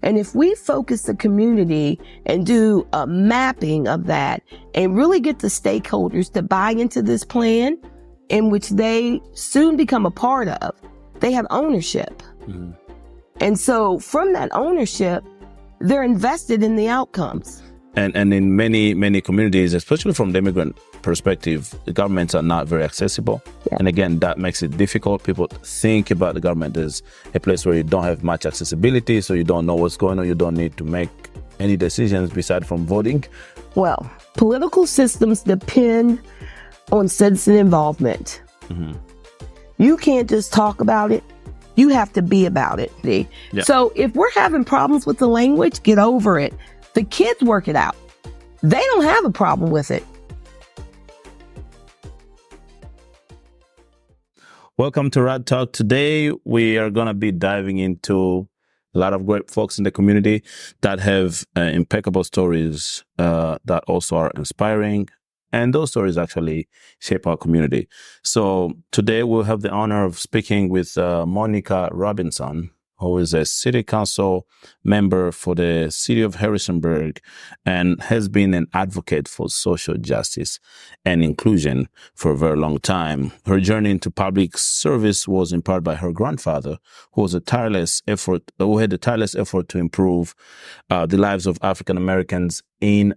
And if we focus the community and do a mapping of that and really get the stakeholders to buy into this plan, in which they soon become a part of, they have ownership. Mm-hmm. And so from that ownership, they're invested in the outcomes. And in many communities, especially from the immigrant perspective, the governments are not very accessible. Yeah. And again, that makes it difficult. People think about the government as a place where you don't have much accessibility, so you don't know what's going on. You don't need to make any decisions beside from voting. Well, political systems depend on citizen involvement. Mm-hmm. You can't just talk about it. You have to be about it. Yeah. So if we're having problems with the language, get over it. The kids work it out. They don't have a problem with it. Welcome to RodTalk. Today, we are going to be diving into a lot of great folks in the community that have impeccable stories that also are inspiring. And those stories actually shape our community. So today we'll have the honor of speaking with Monica Robinson, who is a city council member for the city of Harrisonburg and has been an advocate for social justice and inclusion for a very long time. Her journey into public service was inspired by her grandfather, who had a tireless effort to improve the lives of African Americans in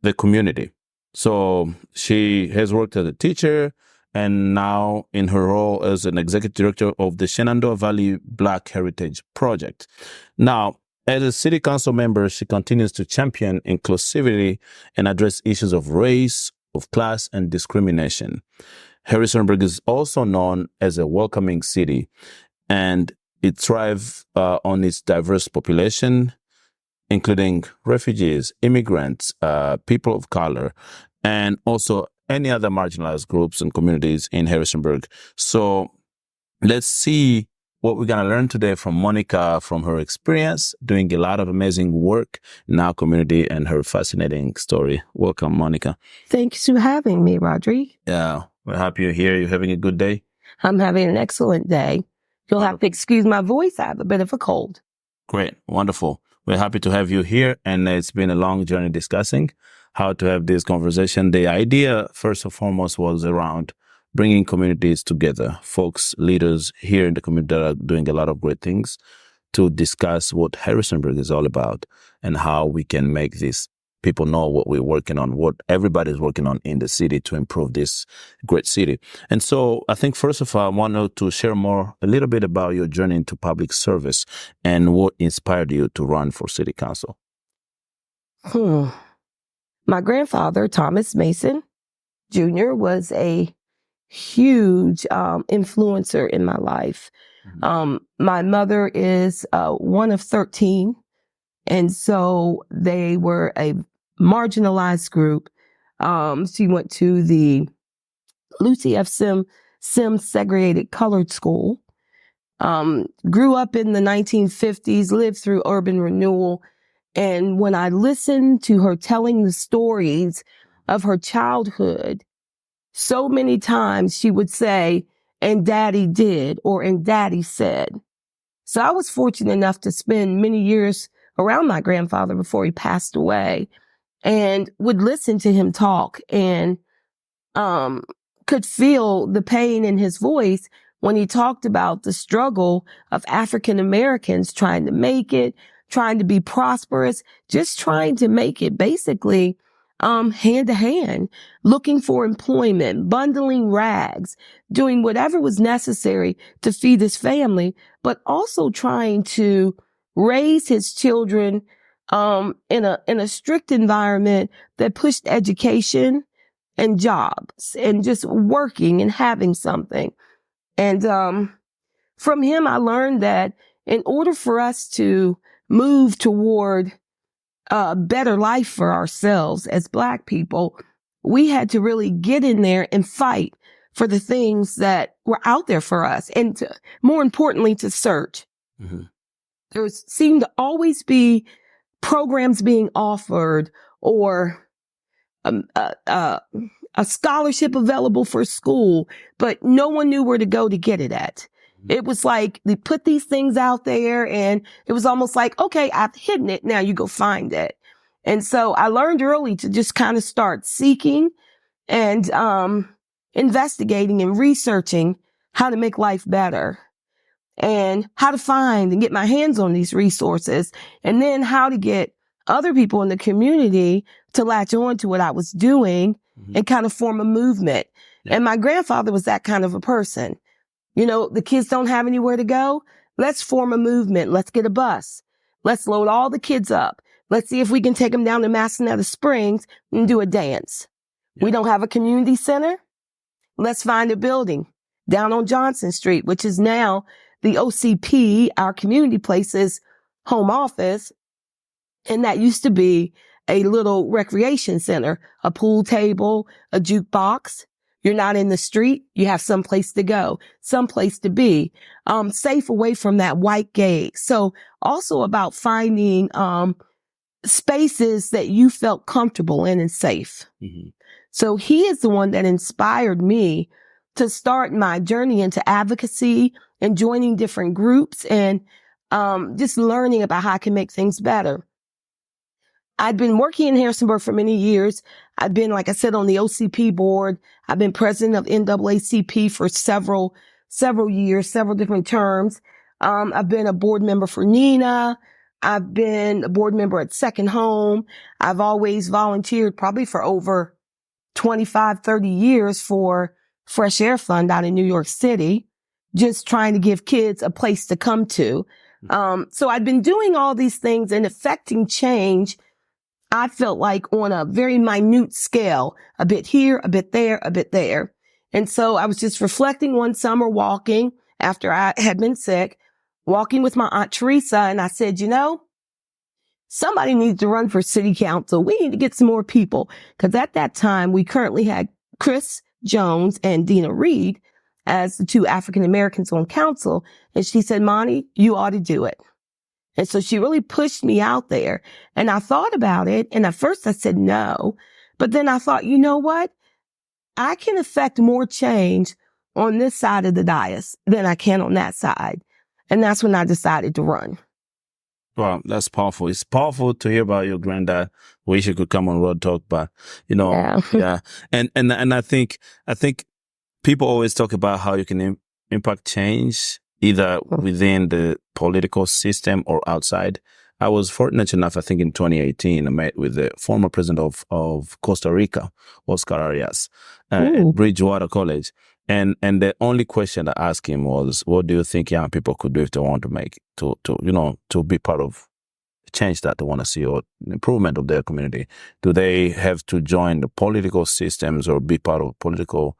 the community. So she has worked as a teacher and now in her role as an executive director of the Shenandoah Valley Black Heritage Project. Now, as a city council member, she continues to champion inclusivity and address issues of race, of class, and discrimination. Harrisonburg is also known as a welcoming city, and it thrives on its diverse population, including refugees, immigrants, people of color, and also any other marginalized groups and communities in Harrisonburg. So let's see what we're going to learn today from Monica, from her experience doing a lot of amazing work in our community and her fascinating story. Welcome, Monica. Thanks for having me, Rodri. Yeah, we're happy you're here. You're having a good day? I'm having an excellent day. You'll have to excuse my voice. I have a bit of a cold. Great. Wonderful. We're happy to have you here. And it's been a long journey discussing how to have this conversation. The idea, first and foremost, was around bringing communities together, folks, leaders here in the community that are doing a lot of great things, to discuss what Harrisonburg is all about and how we can make these people know what we're working on, what everybody's working on in the city to improve this great city. And so I think, first of all, I wanted to share a little bit about your journey into public service and what inspired you to run for city council. My grandfather, Thomas Mason Jr., was a huge influencer in my life. Mm-hmm. My mother is one of 13, and so they were a marginalized group. She went to the Lucy F. Sims segregated colored school, grew up in the 1950s, lived through urban renewal. And when I listened to her telling the stories of her childhood, so many times she would say, "And Daddy did," or "And Daddy said." So I was fortunate enough to spend many years around my grandfather before he passed away and would listen to him talk and could feel the pain in his voice when he talked about the struggle of African Americans trying to make it, trying to be prosperous, just trying to make it basically hand to hand, looking for employment, bundling rags, doing whatever was necessary to feed his family, but also trying to raise his children in a strict environment that pushed education and jobs and just working and having something. And from him, I learned that in order for us to move toward a better life for ourselves as Black people, we had to really get in there and fight for the things that were out there for us, and more importantly, to search. Mm-hmm. There seemed to always be programs being offered or a scholarship available for school, but no one knew where to go to get it at. It was like they put these things out there and it was almost like, okay, I've hidden it. Now you go find it. And so I learned early to just kind of start seeking and investigating and researching how to make life better and how to find and get my hands on these resources, and then how to get other people in the community to latch on to what I was doing and kind of form a movement. Yeah. And my grandfather was that kind of a person. You know, the kids don't have anywhere to go. Let's form a movement. Let's get a bus. Let's load all the kids up. Let's see if we can take them down to Massanutten Springs and do a dance. Yeah. We don't have a community center. Let's find a building down on Johnson Street, which is now the OCP, our community place's home office. And that used to be a little recreation center, a pool table, a jukebox. You're not in the street. You have some place to go, some place to be, safe away from that white gaze. So also about finding, spaces that you felt comfortable in and safe. Mm-hmm. So he is the one that inspired me to start my journey into advocacy and joining different groups and, just learning about how I can make things better. I'd been working in Harrisonburg for many years. I've been, like I said, on the OCP board. I've been president of NAACP for several years, several different terms. I've been a board member for NINA. I've been a board member at Second Home. I've always volunteered probably for over 25, 30 years for Fresh Air Fund out in New York City, just trying to give kids a place to come to. So I've been doing all these things and affecting change, I felt like, on a very minute scale, a bit here, a bit there, a bit there. And so I was just reflecting one summer walking after I had been sick, walking with my Aunt Teresa. And I said, you know, somebody needs to run for city council. We need to get some more people. Because at that time, we currently had Chris Jones and Dina Reed as the two African Americans on council. And she said, Monty, you ought to do it. And so she really pushed me out there. And I thought about it. And at first I said no. But then I thought, you know what? I can affect more change on this side of the dais than I can on that side. And that's when I decided to run. Wow, that's powerful. It's powerful to hear about your granddad. Wish you could come on RodTalk, but you know, yeah. And I think people always talk about how you can impact change either within the political system or outside. I was fortunate enough, I think in 2018, I met with the former president of Costa Rica, Oscar Arias, at Bridgewater College. And the only question I asked him was, what do you think young people could do if they want to make, to be part of the change that they want to see or improvement of their community? Do they have to join the political systems or be part of political,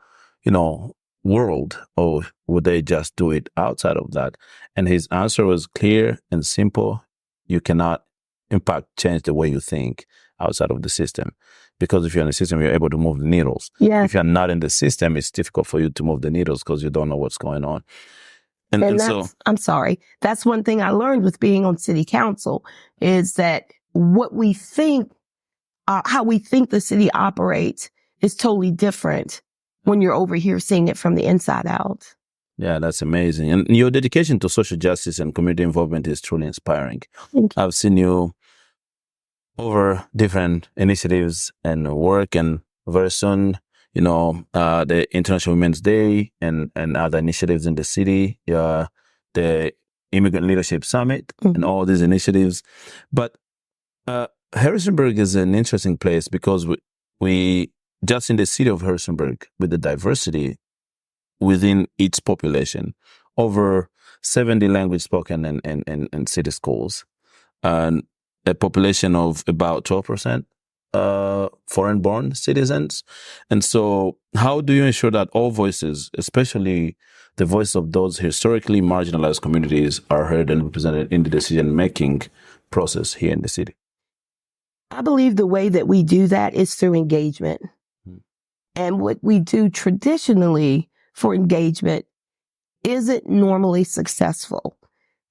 world, or would they just do it outside of that? And his answer was clear and simple. You cannot impact change the way you think outside of the system. Because if you're in the system, you're able to move the needles. Yeah. If you're not in the system, it's difficult for you to move the needles because you don't know what's going on. And so, I'm sorry. That's one thing I learned with being on city council is that what we think, how we think the city operates is totally different when you're over here seeing it from the inside out. Yeah, that's amazing. And your dedication to social justice and community involvement is truly inspiring. Thank you. I've seen you over different initiatives and work, and very soon, the International Women's Day and other initiatives in the city, the Immigrant Leadership Summit, and all these initiatives. But Harrisonburg is an interesting place because we just in the city of Harrisonburg, with the diversity within its population, over 70 language spoken in city schools, and a population of about 12% foreign-born citizens. And so how do you ensure that all voices, especially the voice of those historically marginalized communities, are heard and represented in the decision-making process here in the city? I believe the way that we do that is through engagement. And what we do traditionally for engagement isn't normally successful.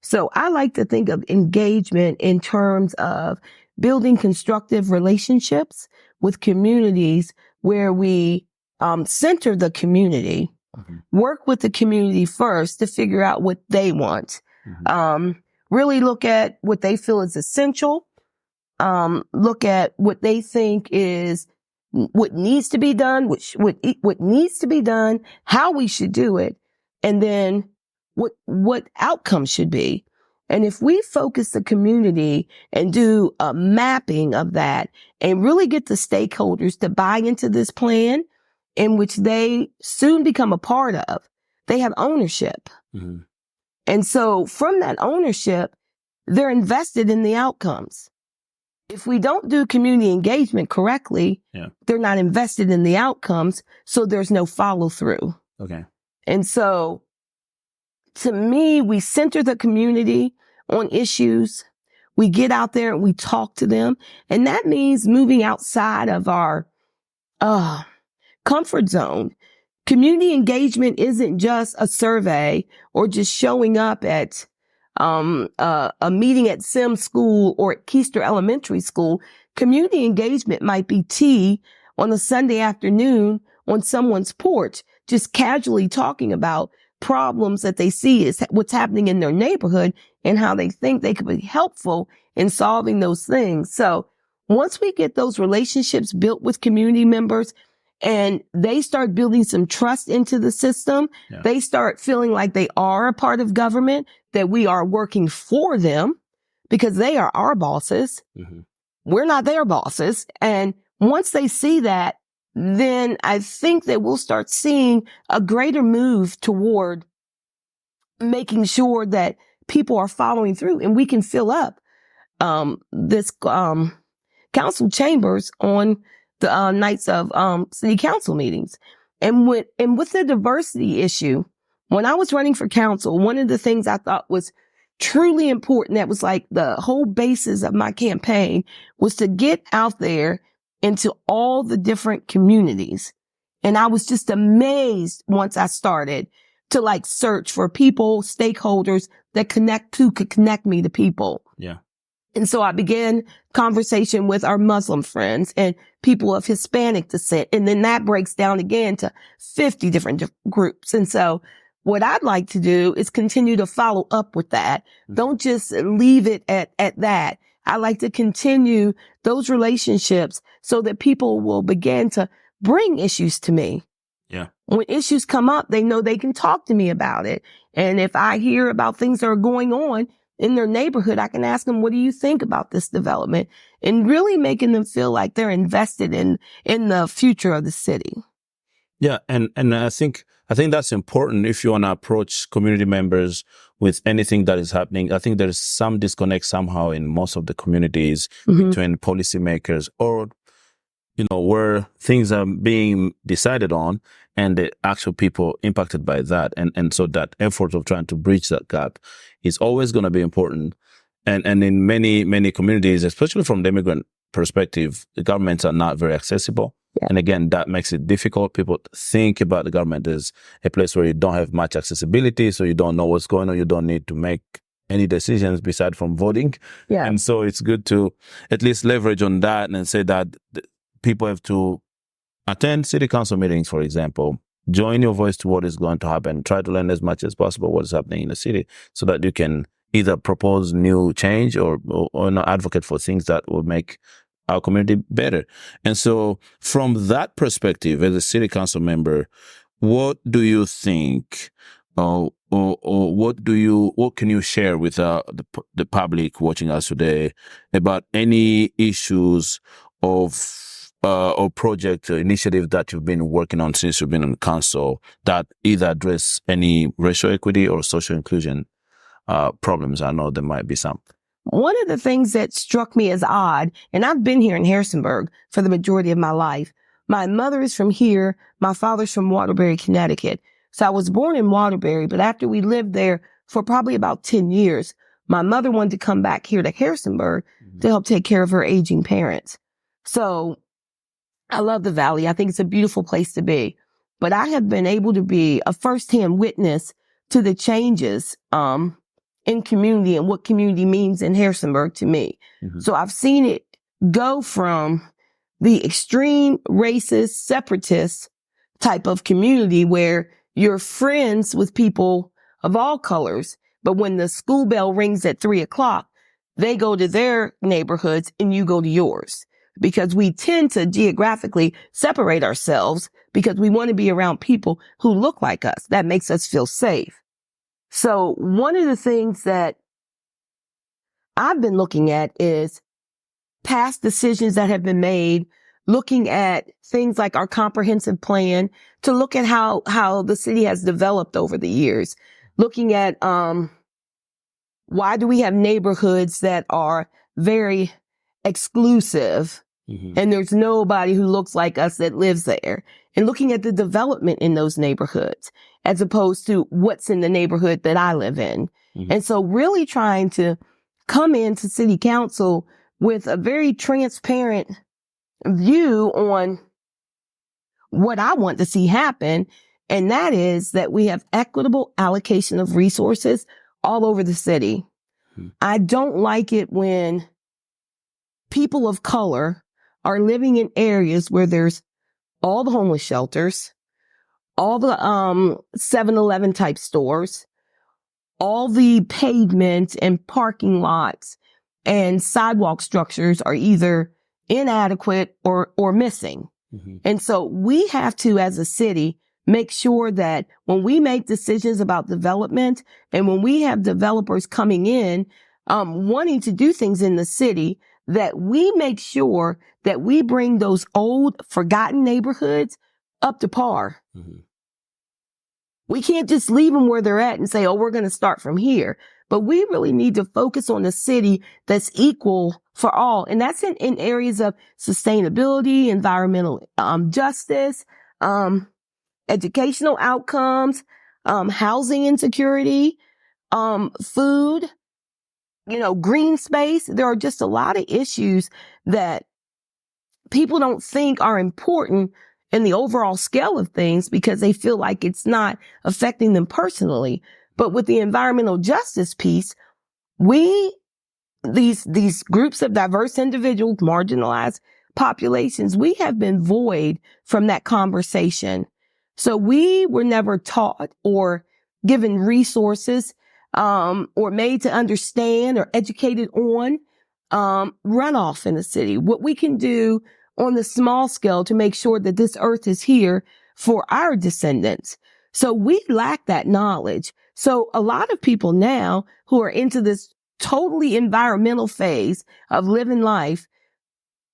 So I like to think of engagement in terms of building constructive relationships with communities where we center the community Work with the community first to figure out what they want. Really look at what they feel is essential. Look at what they think is what needs to be done, what needs to be done, how we should do it, and then what outcomes should be. And if we focus the community and do a mapping of that and really get the stakeholders to buy into this plan, in which they soon become a part of, they have ownership. And so from that ownership, they're invested in the outcomes. If we don't do community engagement correctly, they're not invested in the outcomes, so there's no follow through. Okay. And so to me, we center the community on issues. We get out there and we talk to them. And that means moving outside of our comfort zone. Community engagement isn't just a survey or just showing up at a meeting at Sim School or at Keister Elementary School. Community engagement might be tea on a Sunday afternoon on someone's porch, just casually talking about problems that they see is what's happening in their neighborhood and how they think they could be helpful in solving those things. So once we get those relationships built with community members and they start building some trust into the system, they start feeling like they are a part of government, that we are working for them because they are our bosses. We're not their bosses. And once they see that, then I think that we'll start seeing a greater move toward making sure that people are following through and we can fill up this council chambers on the nights of city council meetings. And with the diversity issue, when I was running for council, one of the things I thought was truly important, that was like the whole basis of my campaign, was to get out there into all the different communities. And I was just amazed once I started to like search for people, stakeholders that could connect me to people. And so I began conversation with our Muslim friends and people of Hispanic descent. And then that breaks down again to 50 different groups. And so what I'd like to do is continue to follow up with that. Don't just leave it at that. I like to continue those relationships so that people will begin to bring issues to me. When issues come up, they know they can talk to me about it. And if I hear about things that are going on in their neighborhood, I can ask them, what do you think about this development? And really making them feel like they're invested in the future of the city. Yeah. And I think that's important if you want to approach community members with anything that is happening. I think there's some disconnect somehow in most of the communities between policymakers or, where things are being decided on and the actual people impacted by that. And so that effort of trying to bridge that gap is always going to be important. And in many, many communities, especially from the immigrant perspective, the governments are not very accessible. And again, that makes it difficult. People think about the government as a place where you don't have much accessibility, so you don't know what's going on. You don't need to make any decisions beside from voting. And so it's good to at least leverage on that and say that people have to attend city council meetings, for example, join your voice to what is going to happen, try to learn as much as possible what is happening in the city so that you can either propose new change or not advocate for things that will make our community better. And so from that perspective, as a city council member, what do you think or what can you share with the public watching us today about any issues of or project or initiative that you've been working on since you've been on council that either address any racial equity or social inclusion problems? I know there might be some. One of the things that struck me as odd, and I've been here in Harrisonburg for the majority of my life. My mother is from here. My father's from Waterbury, Connecticut. So I was born in Waterbury, but after we lived there for probably about 10 years, my mother wanted to come back here to Harrisonburg to help take care of her aging parents. So I love the Valley. I think it's a beautiful place to be. But I have been able to be a firsthand witness to the changes in community and what community means in Harrisonburg to me. So I've seen it go from the extreme racist, separatist type of community where You're friends with people of all colors, but when the school bell rings at 3:00, they go to their neighborhoods and you go to yours, because we tend to geographically separate ourselves because we want to be around people who look like us. That makes us feel safe. So one of the things that I've been looking at is past decisions that have been made, looking at things like our comprehensive plan, to look at how the city has developed over the years, looking at why do we have neighborhoods that are very exclusive and there's nobody who looks like us that lives there, and looking at the development in those neighborhoods as opposed to what's in the neighborhood that I live in. And so really trying to come into city council with a very transparent view on what I want to see happen. And that is that we have equitable allocation of resources all over the city. I don't like it when people of color are living in areas where there's all the homeless shelters, all the 7-Eleven type stores, all the pavement and parking lots and sidewalk structures are either inadequate or missing. And so we have to, as a city, make sure that when we make decisions about development and when we have developers coming in, wanting to do things in the city, that we make sure that we bring those old, forgotten neighborhoods up to par. We can't just leave them where they're at and say, oh, we're going to start from here. But we really need to focus on a city that's equal for all. And that's in areas of sustainability, environmental justice, educational outcomes, housing insecurity, food, green space. There are just a lot of issues that people don't think are important in the overall scale of things because they feel like it's not affecting them personally. But with the environmental justice piece, these groups of diverse individuals, marginalized populations, we have been void from that conversation. So we were never taught or given resources, or made to understand or educated on, runoff in the city, what we can do on the small scale to make sure that this earth is here for our descendants. So we lack that knowledge. So a lot of people now who are into this totally environmental phase of living life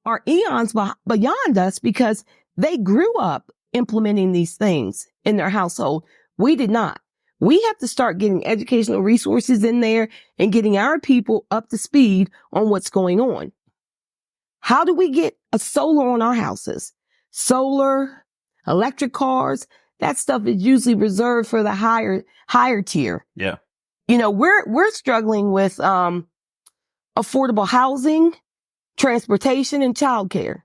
are eons beyond us because they grew up implementing these things in their household. We did not. We have to start getting educational resources in there and getting our people up to speed on what's going on. How do we get a solar on our houses? Solar, electric cars, that stuff is usually reserved for the higher tier. Yeah. We're struggling with affordable housing, transportation, and childcare.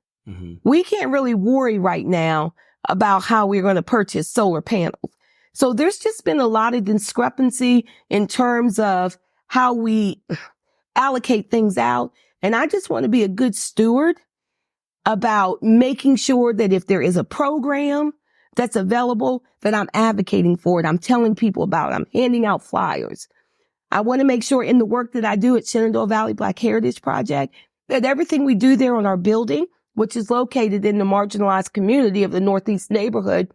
We can't really worry right now about how we're going to purchase solar panels. So there's just been a lot of discrepancy in terms of how we allocate things out. And I just want to be a good steward about making sure that if there is a program that's available, that I'm advocating for it. I'm telling people about it. I'm handing out flyers. I want to make sure in the work that I do at Shenandoah Valley Black Heritage Project, that everything we do there on our building, which is located in the marginalized community of the Northeast neighborhood,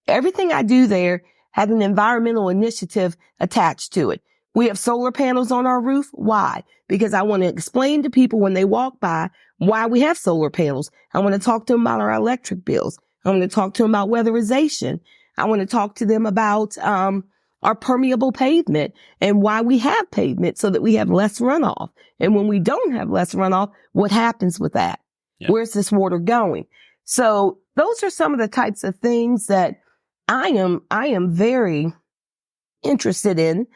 everything I do there has an environmental initiative attached to it. We have solar panels on our roof. Why? Because I want to explain to people when they walk by why we have solar panels. I want to talk to them about our electric bills. I want to talk to them about weatherization. I want to talk to them about our permeable pavement and why we have pavement so that we have less runoff. And when we don't have less runoff, what happens with that? Yeah. Where's this water going? So those are some of the types of things that I am very interested in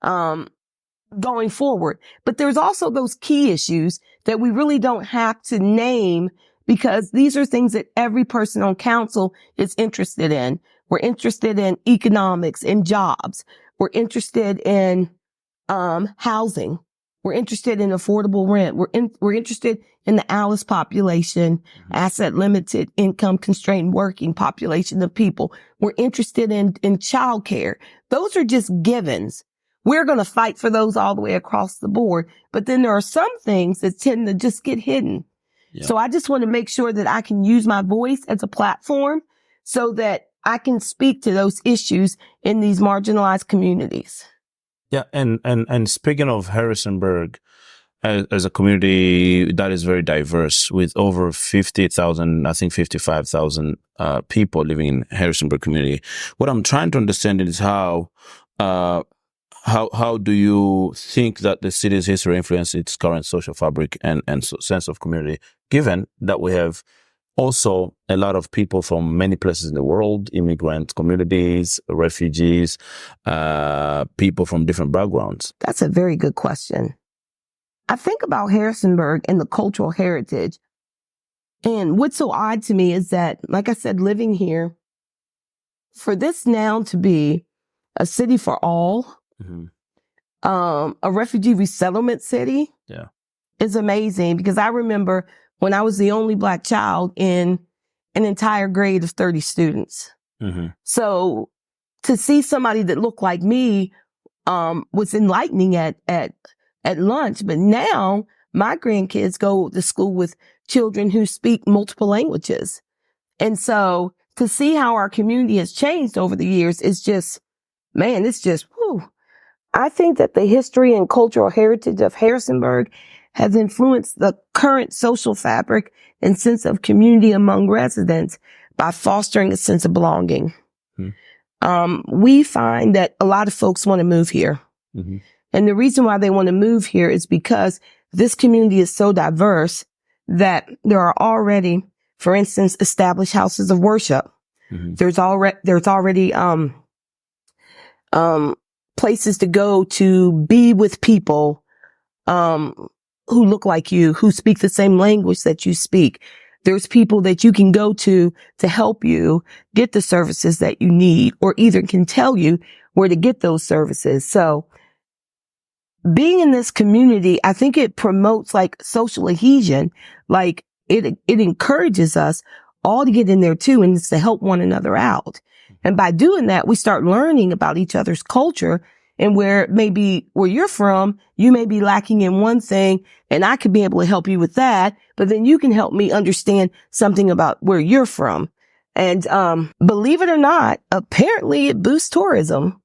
going forward. But there's also those key issues that we really don't have to name because these are things that every person on council is interested in. We're interested in economics and jobs. We're interested in housing. We're interested in affordable rent. We're interested in the ALICE population, asset limited, income constrained working population of people. We're interested in childcare. Those are just givens. We're going to fight for those all the way across the board. But then there are some things that tend to just get hidden. Yeah. So I just want to make sure that I can use my voice as a platform so that I can speak to those issues in these marginalized communities. Yeah. And speaking of Harrisonburg, as a community that is very diverse with over 50,000, I think 55,000 people living in Harrisonburg community, what I'm trying to understand is how do you think that the city's history influenced its current social fabric and sense of community, given that we have also a lot of people from many places in the world, immigrant communities, refugees, people from different backgrounds? That's a very good question. I think about Harrisonburg and the cultural heritage. And what's so odd to me is that, like I said, living here, for this now to be a city for all, a refugee resettlement city, is amazing. Because I remember when I was the only Black child in an entire grade of 30 students. So to see somebody that looked like me was enlightening at lunch. But now my grandkids go to school with children who speak multiple languages. And so to see how our community has changed over the years is just, man, it's just, whew. I think that the history and cultural heritage of Harrisonburg has influenced the current social fabric and sense of community among residents by fostering a sense of belonging. We find that a lot of folks want to move here. And the reason why they want to move here is because this community is so diverse that there are already, for instance, established houses of worship. There's already places to go to be with people who look like you, who speak the same language that you speak. There's people that you can go to help you get the services that you need, or either can tell you where to get those services. So being in this community, I think it promotes like social adhesion. Like it encourages us all to get in there too, and it's to help one another out. And by doing that, we start learning about each other's culture, and where maybe where you're from, you may be lacking in one thing, and I could be able to help you with that. But then you can help me understand something about where you're from. And believe it or not, apparently it boosts tourism.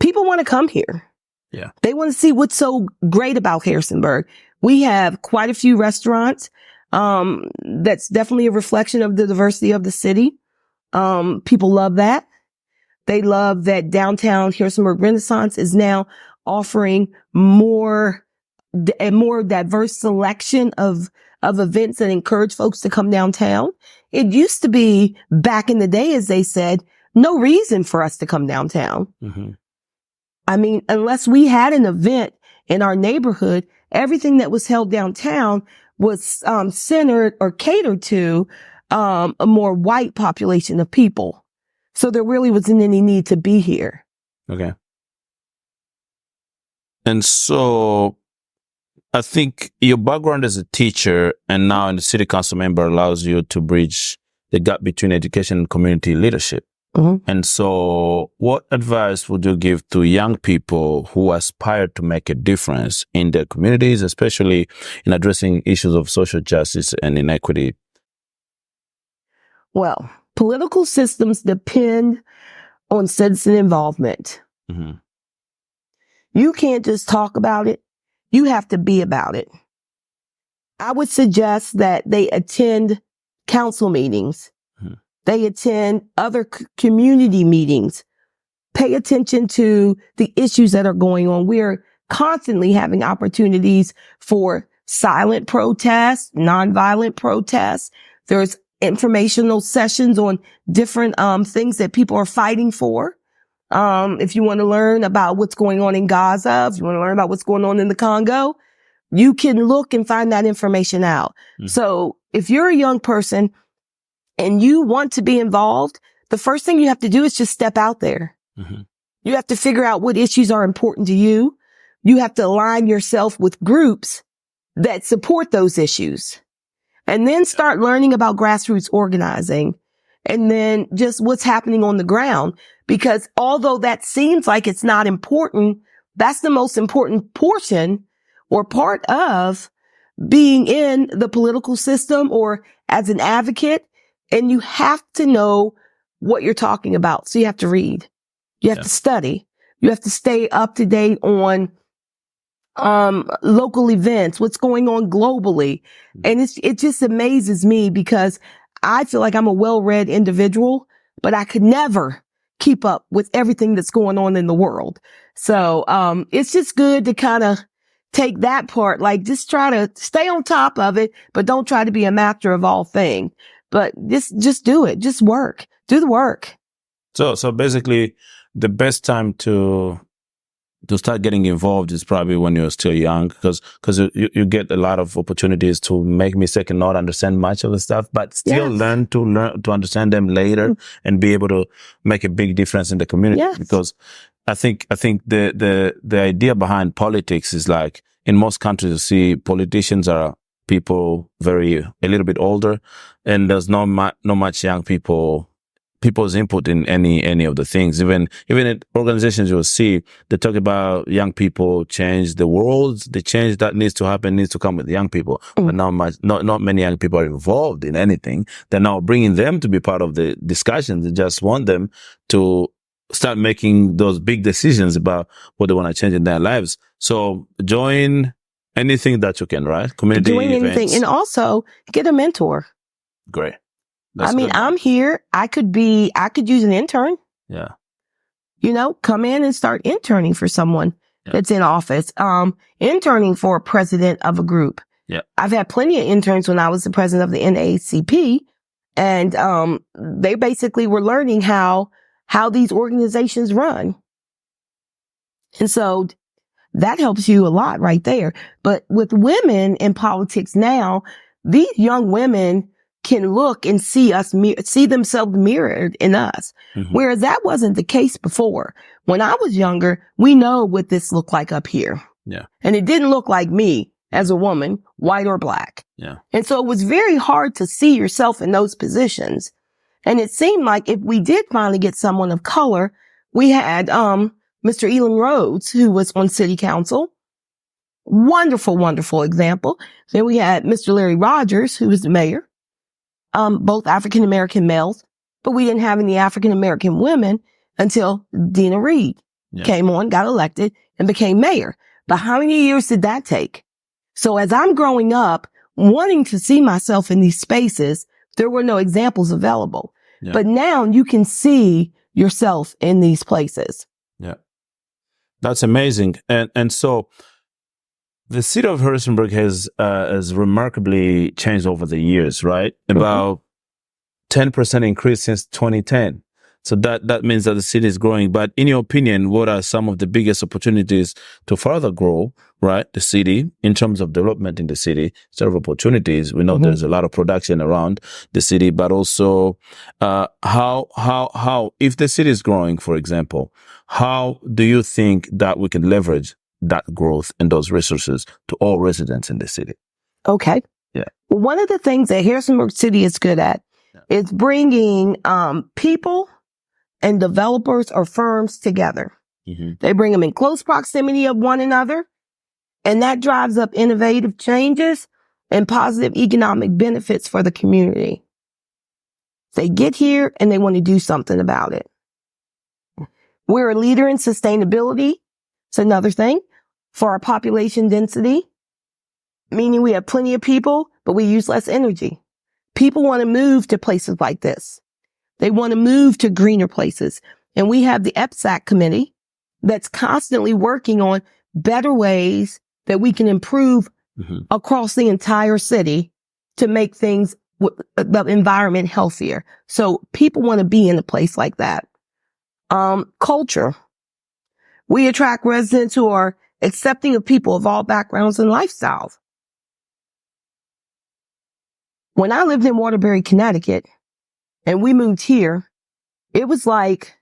People want to come here. Yeah. They want to see what's so great about Harrisonburg. We have quite a few restaurants. That's definitely a reflection of the diversity of the city. People love that. They love that downtown Harrisonburg Renaissance is now offering a more diverse selection of events that encourage folks to come downtown. It used to be back in the day, as they said, no reason for us to come downtown. I mean, unless we had an event in our neighborhood, everything that was held downtown was centered or catered to a more white population of people. So there really wasn't any need to be here. Okay. And so I think your background as a teacher and now in the city council member allows you to bridge the gap between education and community leadership. And so what advice would you give to young people who aspire to make a difference in their communities, especially in addressing issues of social justice and inequity? Well, political systems depend on citizen involvement. You can't just talk about it. You have to be about it. I would suggest that they attend council meetings. They attend other community meetings. Pay attention to the issues that are going on. We're constantly having opportunities for silent protests, nonviolent protests. There's informational sessions on different things that people are fighting for. If you want to learn about what's going on in Gaza, if you want to learn about what's going on in the Congo, you can look and find that information out. So if you're a young person and you want to be involved, the first thing you have to do is just step out there. You have to figure out what issues are important to you. you have to align yourself with groups that support those issues, and then start learning about grassroots organizing, and then just what's happening on the ground. Because although that seems like it's not important, that's the most important portion or part of being in the political system or as an advocate. And you have to know what you're talking about. So you have to read, you have to study, you have to stay up to date on local events, what's going on globally. And it just amazes me because I feel like I'm a well-read individual, but I could never keep up with everything that's going on in the world. So it's just good to kind of take that part, like just try to stay on top of it, but don't try to be a master of all things. But just do it. Just work. Do the work. So basically, the best time to start getting involved is probably when you're still young, because you get a lot of opportunities to make mistakes and not understand much of the stuff, but still learn to understand them later and be able to make a big difference in the community. Yes. Because I think the idea behind politics is like in most countries you see politicians are people a little bit older, and there's not much young people's input in any of the things. Even in organizations you'll see, they talk about young people change the world. The change that needs to happen needs to come with young people. But not many young people are involved in anything. They're now bringing them to be part of the discussions. They just want them to start making those big decisions about what they want to change in their lives. So join anything that you can, right? Community Doing events. anything. And also get a mentor. Great. I'm here. I could use an intern. Yeah. Come in and start interning for someone that's in office. Interning for a president of a group. Yeah. I've had plenty of interns when I was the president of the NAACP, and they basically were learning how these organizations run. And so that helps you a lot right there. But with women in politics now, these young women can look and see themselves mirrored in us. Mm-hmm. Whereas that wasn't the case before. When I was younger, we know what this looked like up here. Yeah. And it didn't look like me as a woman, white or black. Yeah. And so it was very hard to see yourself in those positions. And it seemed like if we did finally get someone of color, we had Mr. Elon Rhodes, who was on City Council. Wonderful, wonderful example. Then we had Mr. Larry Rogers, who was the mayor. Both African-American males, but we didn't have any African-American women until Dina Reed came on, got elected, and became mayor. But how many years did that take? So as I'm growing up, wanting to see myself in these spaces, there were no examples available. Yeah. But now you can see yourself in these places. Yeah. That's amazing. And so the city of Harrisonburg has remarkably changed over the years, right? About 10% increase since 2010. So that means that the city is growing. But in your opinion, what are some of the biggest opportunities to further grow, right, the city in terms of development in the city? Instead of opportunities, we know there's a lot of production around the city, but also how if the city is growing, for example, how do you think that we can leverage that growth and those resources to all residents in the city? Okay. Yeah. Well, one of the things that Harrisonburg City is good at is bringing people and developers or firms together. Mm-hmm. They bring them in close proximity of one another, and that drives up innovative changes and positive economic benefits for the community. They get here and they want to do something about it. We're a leader in sustainability. It's another thing. For our population density, meaning we have plenty of people, but we use less energy. People want to move to places like this. They want to move to greener places. And we have the EPSAC committee that's constantly working on better ways that we can improve across the entire city to make things, the environment healthier. So people want to be in a place like that. Culture. We attract residents who are accepting of people of all backgrounds and lifestyles. When I lived in Waterbury, Connecticut, and we moved here, it was like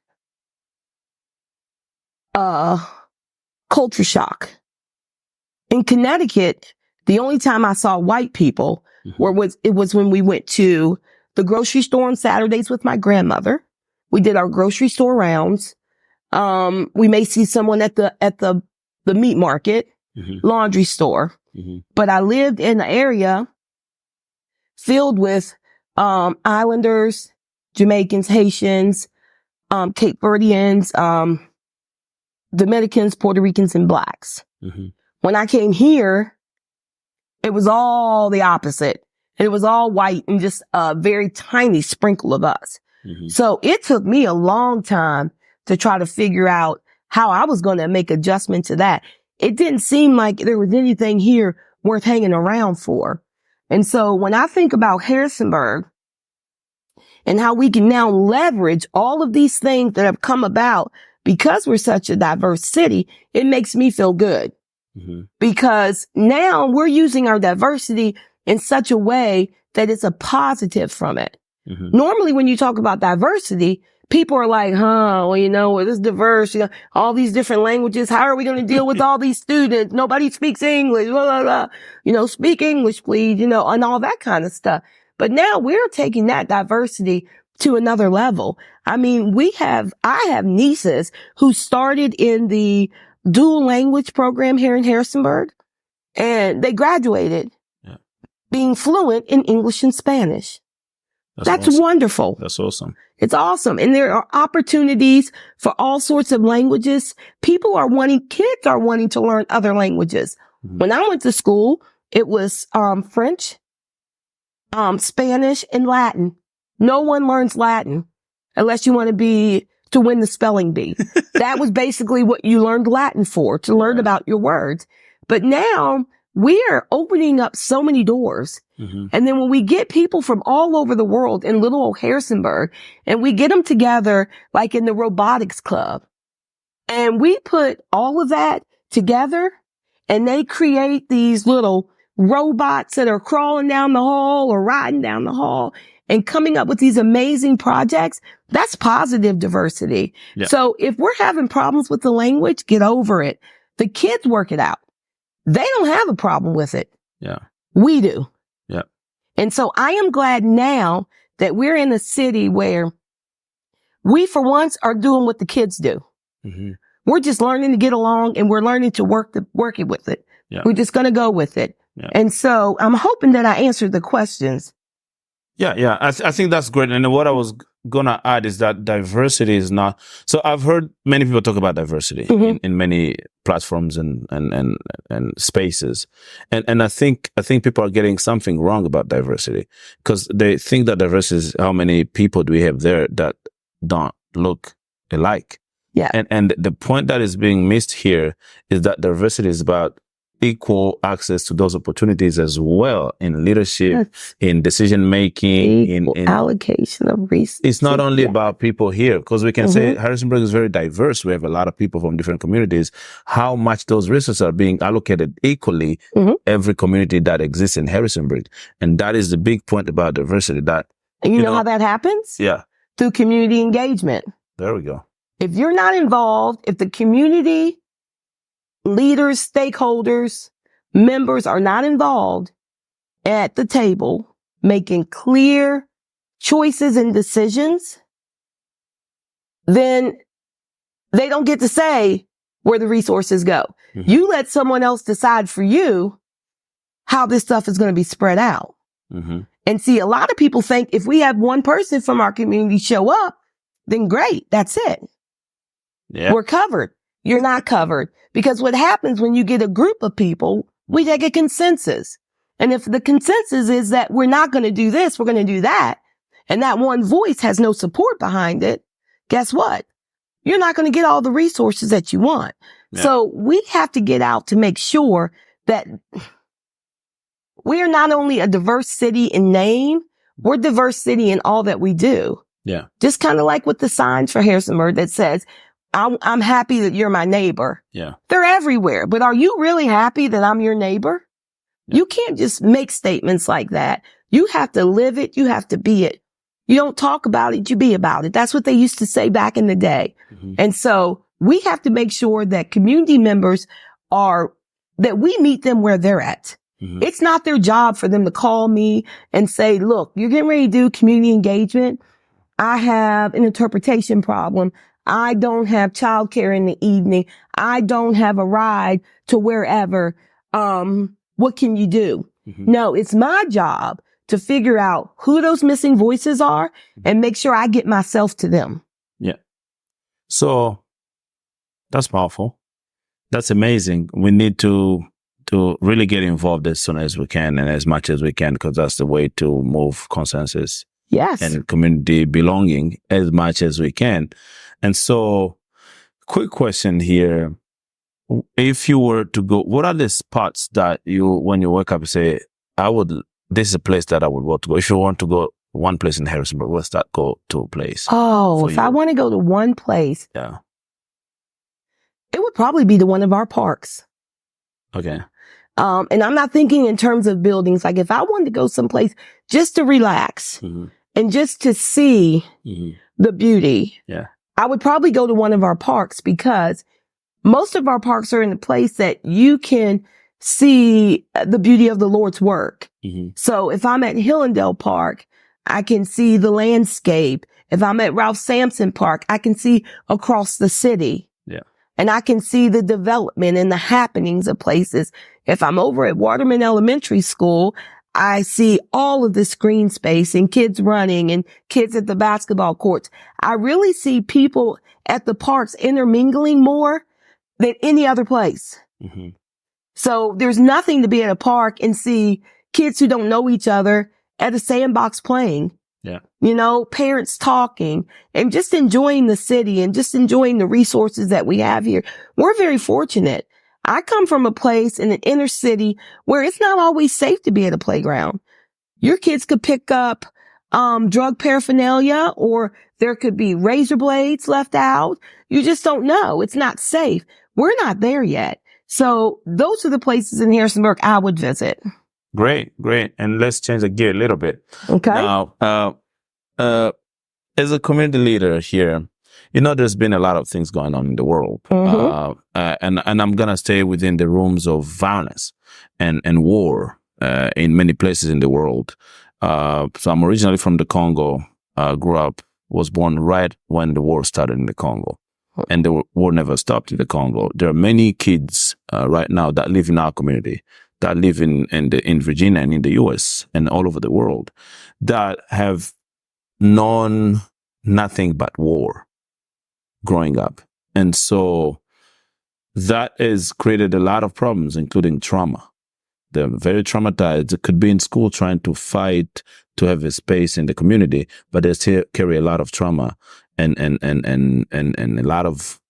culture shock. In Connecticut, the only time I saw white people was when we went to the grocery store on Saturdays with my grandmother. We did our grocery store rounds. We may see someone at the meat market, laundry store. But I lived in an area filled with islanders, Jamaicans, Haitians, Cape Verdeans, Dominicans, Puerto Ricans, and blacks. When I came here, it was all the opposite. It was all white and just a very tiny sprinkle of us. So it took me a long time to try to figure out how I was going to make adjustment to that. It didn't seem like there was anything here worth hanging around for. And so when I think about Harrisonburg and how we can now leverage all of these things that have come about because we're such a diverse city, it makes me feel good. Because now we're using our diversity in such a way that it's a positive from it. Normally, when you talk about diversity, people are like, well, it's diverse, all these different languages. How are we going to deal with all these students? Nobody speaks English, blah, blah, blah. Speak English, please, and all that kind of stuff. But now we're taking that diversity to another level. I mean, I have nieces who started in the dual language program here in Harrisonburg, and they graduated being fluent in English and Spanish. That's awesome. Wonderful. That's awesome. It's awesome. And there are opportunities for all sorts of languages. Kids are wanting to learn other languages. When I went to school, it was French, Spanish, and Latin. No one learns Latin unless you want to win the spelling bee. That was basically what you learned Latin for, to learn about your words. But now we are opening up so many doors. And then when we get people from all over the world in little old Harrisonburg, and we get them together, like in the robotics club, and we put all of that together, and they create these little robots that are crawling down the hall or riding down the hall and coming up with these amazing projects, that's positive diversity. So if we're having problems with the language, get over it. The kids work it out. They don't have a problem with it. We do. And so I am glad now that we're in a city where we, for once, are doing what the kids do. We're just learning to get along, and we're learning to work it with it. We're just going to go with it. And so I'm hoping that I answered the questions. I think that's great. And what I was going to add is that diversity is not, so I've heard many people talk about diversity in many platforms and spaces. And I think people are getting something wrong about diversity, because they think that diversity is how many people do we have there that don't look alike. And the point that is being missed here is that diversity is about equal access to those opportunities as well, in leadership, in decision making, in allocation of resources. It's not only about people here, because we can say Harrisonburg is very diverse. We have a lot of people from different communities. How much those resources are being allocated equally, every community that exists in Harrisonburg. And that is the big point about diversity. That, and you know how that happens? Through community engagement. There we go. If you're not involved, if the community leaders, stakeholders, members are not involved at the table, making clear choices and decisions, then they don't get to say where the resources go. You let someone else decide for you how this stuff is going to be spread out. And see, a lot of people think if we have one person from our community show up, then great, that's it. We're covered. You're not covered. Because what happens when you get a group of people, we take a consensus. And if the consensus is that we're not going to do this, we're going to do that, and that one voice has no support behind it, guess what? You're not going to get all the resources that you want. So we have to get out to make sure that we are not only a diverse city in name, we're diverse city in all that we do. Just kind of like with the signs for Harrisonburg that says, I'm happy that you're my neighbor. They're everywhere. But are you really happy that I'm your neighbor? You can't just make statements like that. You have to live it. You have to be it. You don't talk about it. You be about it. That's what they used to say back in the day. And so we have to make sure that community members are that we meet them where they're at. Mhm. It's not their job for them to call me and say, look, you're getting ready to do community engagement. I have an interpretation problem. I don't have childcare in the evening. I don't have a ride to wherever. What can you do? Mhm. No, it's my job to figure out who those missing voices are and make sure I get myself to them. Yeah. So that's powerful. That's amazing. We need to really get involved as soon as we can and as much as we can, because that's the way to move consensus Yes. and community belonging as much as we can. And so, quick question here. If you were to go, what are the spots that you, when you wake up, you say, this is a place that I would want to go. If you want to go one place in Harrisonburg, what's that go-to place? Oh, if I want to go to one place, Yeah. it would probably be to one of our parks. Okay. And I'm not thinking in terms of buildings. Like if I wanted to go someplace just to relax Mm-hmm. and just to see Mm-hmm. the beauty, Yeah. I would probably go to one of our parks, because most of our parks are in a place that you can see the beauty of the Lord's work. Mm-hmm. So if I'm at Hillendale Park, I can see the landscape. If I'm at Ralph Sampson Park, I can see across the city. Yeah. And I can see the development and the happenings of places. If I'm over at Waterman Elementary School, I see all of this green space and kids running and kids at the basketball courts. I really see people at the parks intermingling more than any other place. Mm-hmm. So there's nothing to be at a park and see kids who don't know each other at a sandbox playing. Yeah. You know, parents talking and just enjoying the city and just enjoying the resources that we have here. We're very fortunate. I come from a place in an inner city where it's not always safe to be at a playground. Your kids could pick up drug paraphernalia, or there could be razor blades left out. You just don't know. It's not safe. We're not there yet. So those are the places in Harrisonburg I would visit. Great. And let's change the gear a little bit. Okay. Now, as a community leader here, you know, there's been a lot of things going on in the world. Mm-hmm. And I'm going to stay within the rooms of violence and war in many places in the world. So I'm originally from the Congo, was born right when the war started in the Congo. And the war never stopped in the Congo. There are many kids right now that live in our community, that live in Virginia and in the US and all over the world, that have known nothing but war growing up. And so that has created a lot of problems, including trauma. They're very traumatized. It could be in school trying to fight to have a space in the community, but they still carry a lot of trauma and a lot of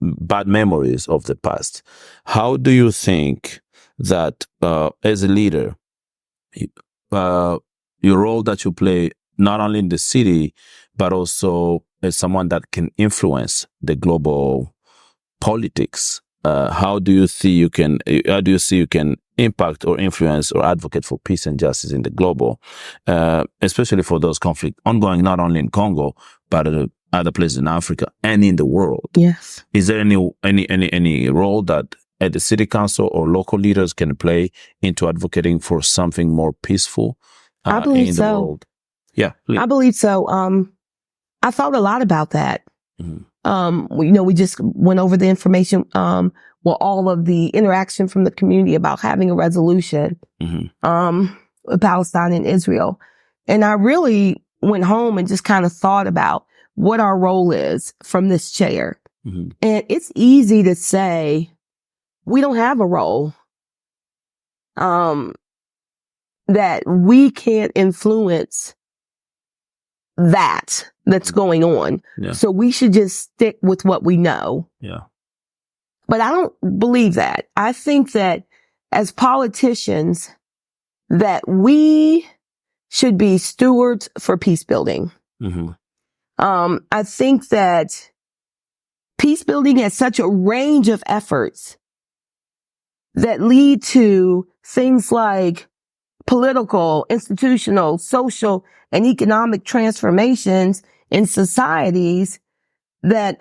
bad memories of the past. How do you think that as a leader, your role that you play not only in the city, but also as someone that can influence the global politics, how do you see you can impact or influence or advocate for peace and justice in the global, especially for those conflicts ongoing not only in Congo but other places in Africa and in the world? Yes. Is there any role that at the city council or local leaders can play into advocating for something more peaceful I believe in the so. world? Yeah, please. I believe so. I thought a lot about that. Mm-hmm. We just went over the information, all of the interaction from the community about having a resolution, with Palestine and Israel. And I really went home and just kind of thought about what our role is from this chair. Mm-hmm. And it's easy to say we don't have a role, that we can't influence that's going on. Yeah. So we should just stick with what we know. Yeah. But I don't believe that. I think that as politicians, that we should be stewards for peace building. Mm-hmm. I think that peace building has such a range of efforts that lead to things like political, institutional, social, and economic transformations in societies that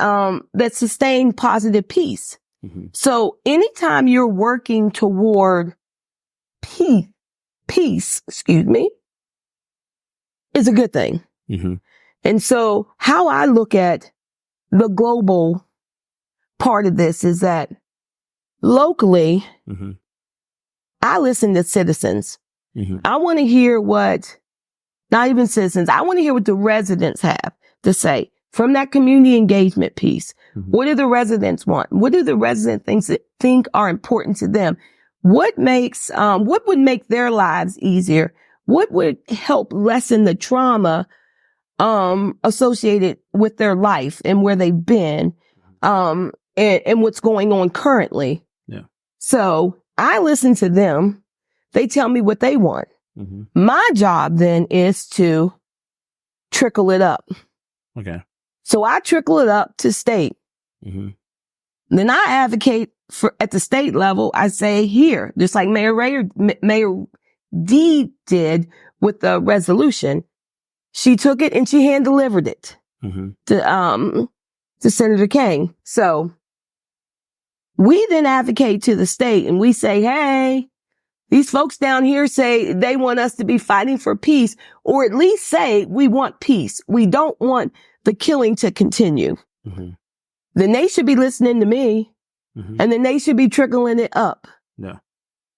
sustain positive peace. Mm-hmm. So anytime you're working toward peace, is a good thing. Mm-hmm. And so how I look at the global part of this is that locally, Mm-hmm. I listen to citizens. Mm-hmm. I want to hear not even citizens, I want to hear what the residents have to say from that community engagement piece. Mm-hmm. What do the residents want? What do the residents think are important to them? What would make their lives easier? What would help lessen the trauma associated with their life and where they've been, and what's going on currently? Yeah. So I listen to them. They tell me what they want. Mm-hmm. My job then is to trickle it up. Okay. So I trickle it up to state. Mm-hmm. Then I advocate for at the state level. I say here, just like Mayor D did with the resolution. She took it and she hand delivered it Mm-hmm. to Senator King. So we then advocate to the state and we say, hey, these folks down here say they want us to be fighting for peace, or at least say we want peace. We don't want the killing to continue. Mm-hmm. Then they should be listening to me, Mm-hmm. and then they should be trickling it up Yeah.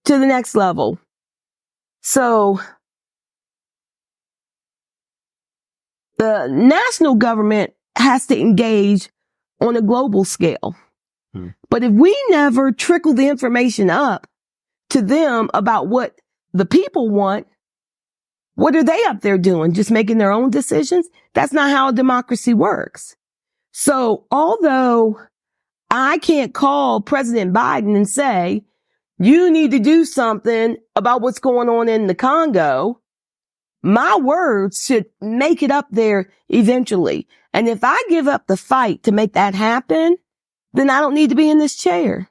to the next level. So the national government has to engage on a global scale. Hmm. But if we never trickle the information up to them about what the people want, what are they up there doing? Just making their own decisions? That's not how a democracy works. So although I can't call President Biden and say, you need to do something about what's going on in the Congo, my words should make it up there eventually. And if I give up the fight to make that happen, then I don't need to be in this chair.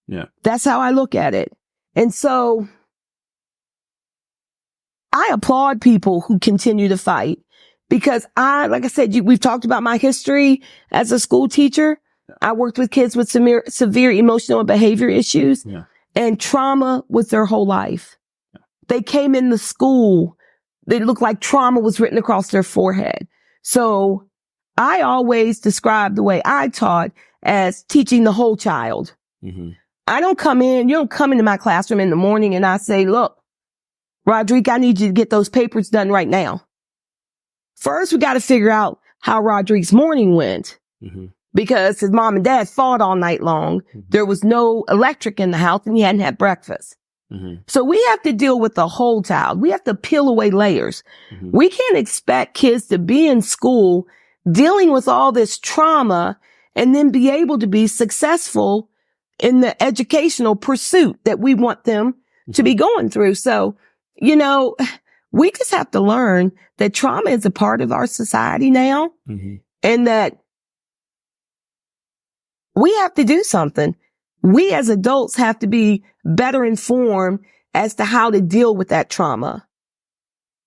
Yeah. That's how I look at it. And so I applaud people who continue to fight because like I said, we've talked about my history as a school teacher. I worked with kids with severe emotional and behavior issues, and trauma was their whole life. Yeah. They came in the school. They looked like trauma was written across their forehead. So I always describe the way I taught as teaching the whole child. Mm-hmm. You don't come into my classroom in the morning and I say, look, Roderick, I need you to get those papers done right now. First, we got to figure out how Roderick's morning went. Mm-hmm. Because his mom and dad fought all night long. Mm-hmm. There was no electric in the house and he hadn't had breakfast. Mm-hmm. So we have to deal with the whole child. We have to peel away layers. Mm-hmm. We can't expect kids to be in school dealing with all this trauma and then be able to be successful in the educational pursuit that we want them mm-hmm. to be going through. So, we just have to learn that trauma is a part of our society now mm-hmm. and that we have to do something. We as adults have to be better informed as to how to deal with that trauma.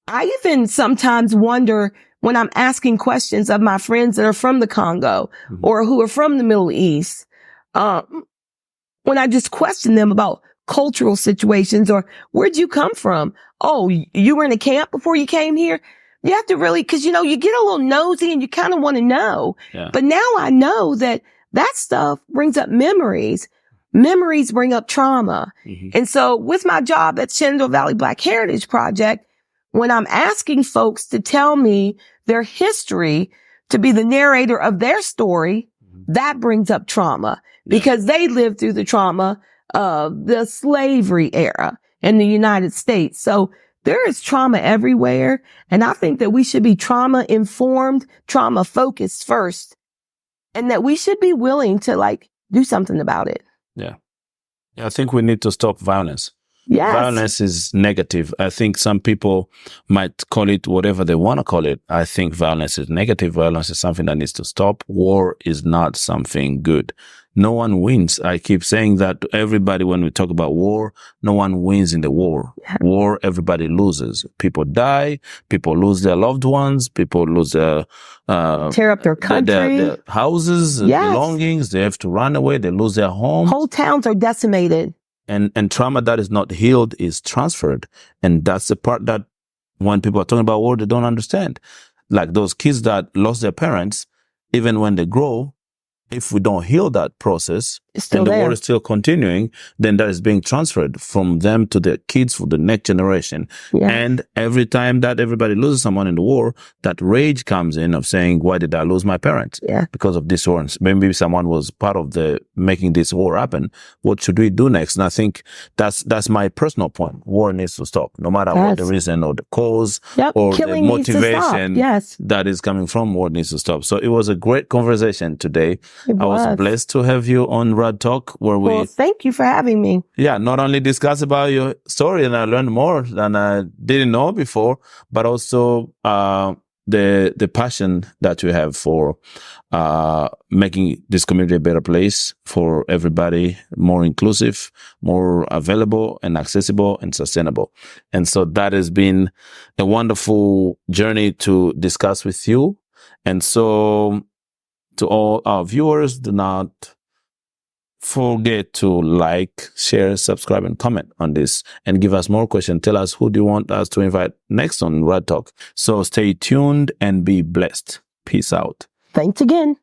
I even sometimes wonder when I'm asking questions of my friends that are from the Congo mm-hmm. or who are from the Middle East, when I just question them about cultural situations or where'd you come from? Oh, you were in a camp before you came here? You have to really, because, you get a little nosy and you kind of want to know. Yeah. But now I know that stuff brings up memories. Memories bring up trauma. Mm-hmm. And so with my job at Shenandoah Valley Black Heritage Project, when I'm asking folks to tell me their history, to be the narrator of their story, mm-hmm. that brings up trauma because they lived through the trauma of the slavery era in the United States. So there is trauma everywhere. And I think that we should be trauma informed, trauma focused first. And that we should be willing to do something about it. Yeah. I think we need to stop violence. Yes. Violence is negative. I think some people might call it whatever they want to call it. I think violence is negative. Violence is something that needs to stop. War is not something good. no one wins. I keep saying that to everybody when we talk about war. No one wins in the war. War, everybody loses. People die. People lose their loved ones. People lose their tear up their country, their houses, belongings. They have to run away. They lose their homes. Whole towns are decimated. And trauma that is not healed is transferred. And that's the part that when people are talking about war, they don't understand. Like those kids that lost their parents, even when they grow, if we don't heal that process and the war is still continuing, then that is being transferred from them to their kids for the next generation. Yeah. And every time that everybody loses someone in the war, that rage comes in of saying, why did I lose my parents? Yeah. Because of this war. Maybe someone was part of the making this war happen. What should we do next? And I think that's my personal point. War needs to stop, no matter what the reason or the cause or killing the motivation that is coming from. War needs to stop. So it was a great conversation today. I was blessed to have you on RodTalk, where Well, thank you for having me. Yeah, not only discuss about your story, and I learned more than I didn't know before, but also the passion that you have for making this community a better place for everybody, more inclusive, more available and accessible and sustainable. And so that has been a wonderful journey to discuss with you. And so to all our viewers, do not forget to like, share, subscribe, and comment on this, and give us more questions. Tell us who do you want us to invite next on RodTalk. So stay tuned and be blessed. Peace out. Thanks again.